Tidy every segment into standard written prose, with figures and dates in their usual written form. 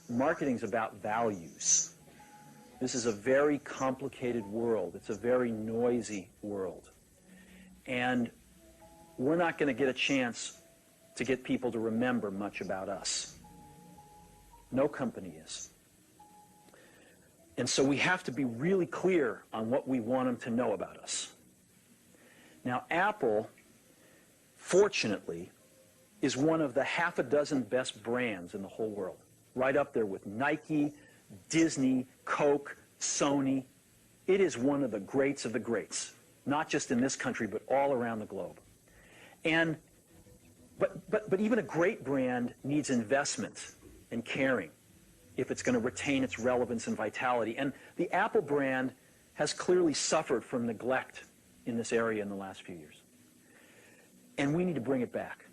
Marketing's about values. This is a very complicated world. It's a very noisy world. And we're not going to get a chance to get people to remember much about us. No company is. And so we have to be really clear on what we want them to know about us. Now, Apple, fortunately, is one of the half a dozen best brands in the whole world. Right up there with Nike, Disney, Coke, Sony. It is one of the greats of the greats, not just in this country, but all around the globe. And but even a great brand needs investment and caring if it's going to retain its relevance and vitality. And the Apple brand has clearly suffered from neglect in this area in the last few years. And we need to bring it back.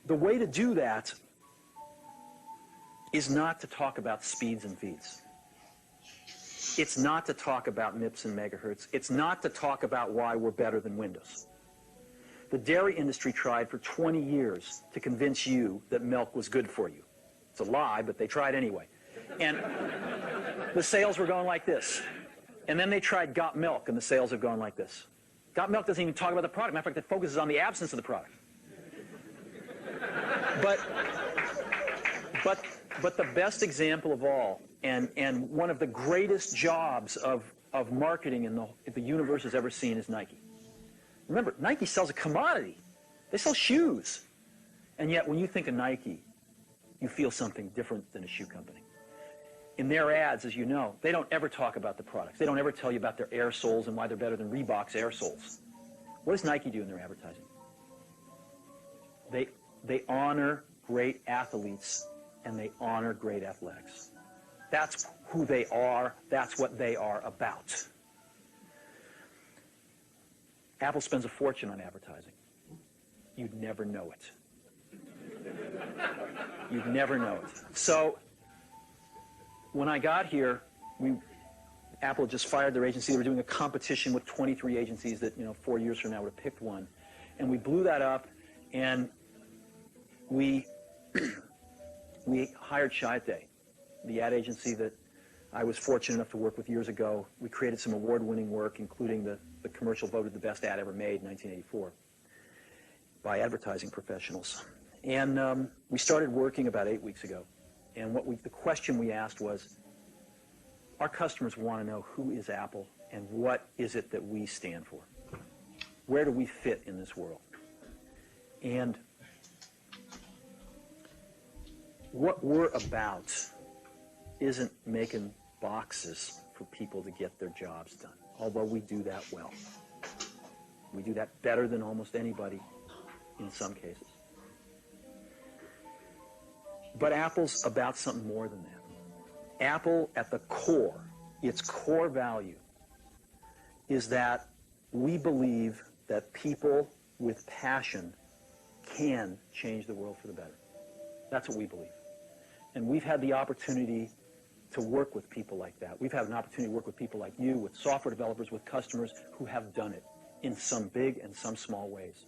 The way to do that is not to talk about speeds and feeds. It's not to talk about MIPS and megahertz. It's not to talk about why we're better than Windows. The dairy industry tried for 20 years to convince you that milk was good for you. It's a lie, but they tried anyway. And the sales were going like this. And then they tried Got Milk, and the sales have gone like this. Got Milk doesn't even talk about the product. Matter of fact, it focuses on the absence of the product. But the best example of all, and one of the greatest jobs of marketing in the universe has ever seen is Nike. Remember, Nike sells a commodity. They sell shoes. And yet, when you think of Nike, you feel something different than a shoe company. In their ads, as you know, they don't ever talk about the products. They don't ever tell you about their air soles and why they're better than Reebok's air soles. What does Nike do in their advertising? They honor great athletes and they honor great athletics. That's who they are. That's what they are about. Apple spends a fortune on advertising. You'd never know it. You'd never know it. So when I got here, Apple just fired their agency. They were doing a competition with 23 agencies that, 4 years from now would have picked one. And we blew that up, and we hired Chiat, the ad agency that I was fortunate enough to work with years ago. We created some award-winning work, including the commercial voted the best ad ever made in 1984 by advertising professionals. And we started working about 8 weeks ago. And the question we asked was, our customers want to know who is Apple and what is it that we stand for? Where do we fit in this world? And what we're about isn't making boxes for people to get their jobs done, although we do that well. We do that better than almost anybody in some cases. But Apple's about something more than that. Apple, at the core, its core value, is that we believe that people with passion can change the world for the better. That's what we believe. And we've had the opportunity to work with people like that. We've had an opportunity to work with people like you, with software developers, with customers who have done it in some big and some small ways.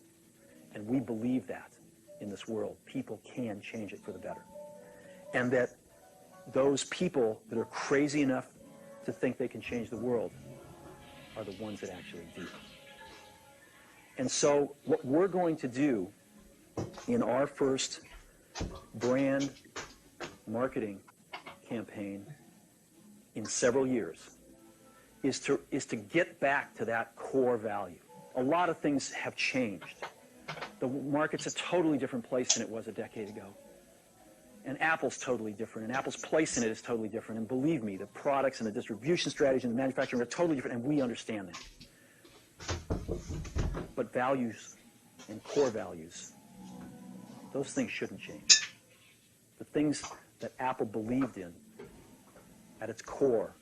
And we believe that in this world, people can change it for the better. And that those people that are crazy enough to think they can change the world are the ones that actually do. And so what we're going to do in our first brand marketing campaign in several years is to get back to that core value. A lot of things have changed. The market's a totally different place than it was a decade ago. And Apple's totally different, and Apple's place in it is totally different. And believe me, the products and the distribution strategy and the manufacturing are totally different, and we understand that. But values and core values, those things shouldn't change. The things that Apple believed in at its core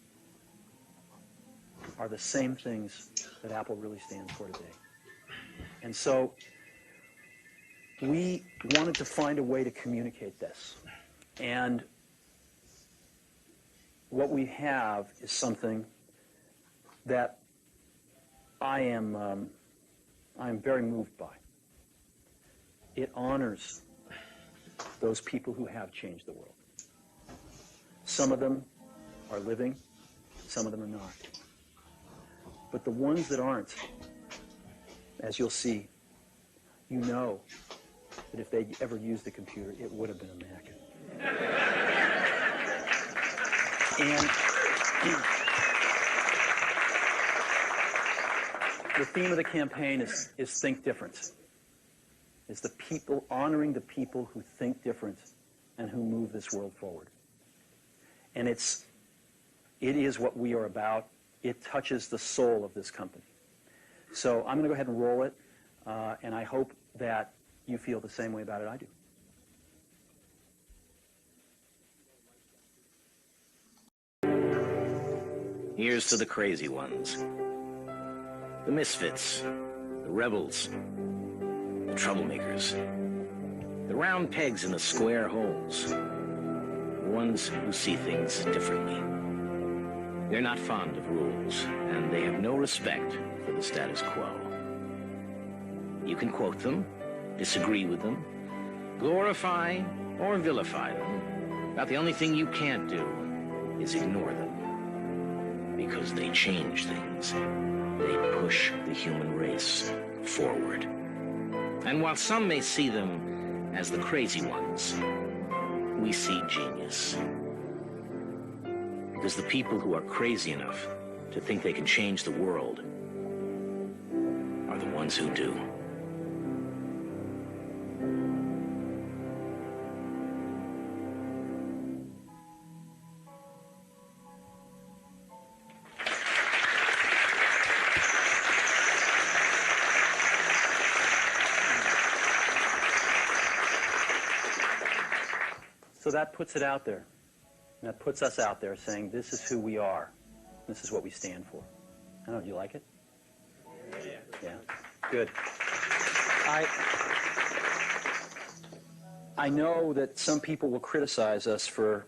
are the same things that Apple really stands for today. And so we wanted to find a way to communicate this. And what we have is something that I am very moved by. it honors those people who have changed the world. Some of them are living, some of them are not. But the ones that aren't, as you'll see, you know that if they ever used a computer, it would have been a Mac. And the theme of the campaign is Think Different. It's the people, honoring the people who think different and who move this world forward. And it is what we are about. It touches the soul of this company. So I'm going to go ahead and roll it, and I hope that you feel the same way about it I do. Here's to the crazy ones, the misfits, the rebels, the troublemakers, the round pegs in the square holes, the ones who see things differently. They're not fond of rules, and they have no respect for the status quo. You can quote them, disagree with them, glorify or vilify them, but the only thing you can't do is ignore them. Because they change things. They push the human race forward. And while some may see them as the crazy ones, we see genius. Because the people who are crazy enough to think they can change the world are the ones who do. So that puts it out there. And that puts us out there saying, this is who we are. This is what we stand for. I don't know, do you like it? Yeah. Good. I know that some people will criticize us for,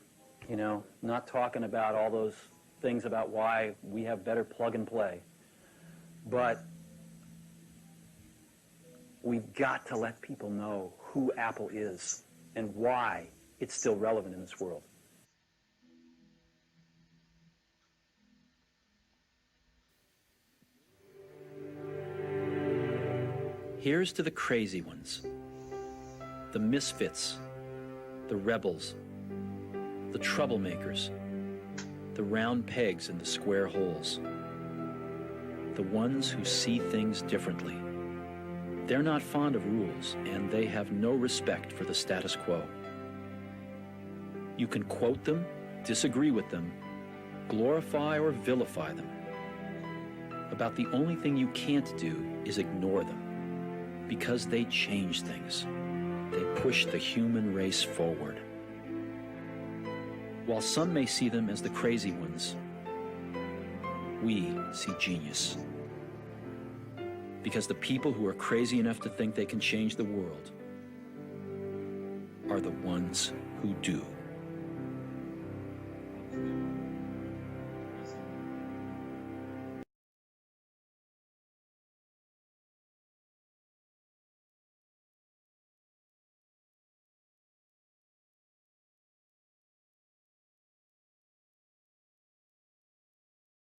not talking about all those things about why we have better plug and play. But we've got to let people know who Apple is and why it's still relevant in this world. Here's to the crazy ones, the misfits, the rebels, the troublemakers, the round pegs in the square holes, the ones who see things differently. They're not fond of rules, and they have no respect for the status quo. You can quote them, disagree with them, glorify or vilify them. About the only thing you can't do is ignore them, because they change things. They push the human race forward. While some may see them as the crazy ones, we see genius. Because the people who are crazy enough to think they can change the world are the ones who do.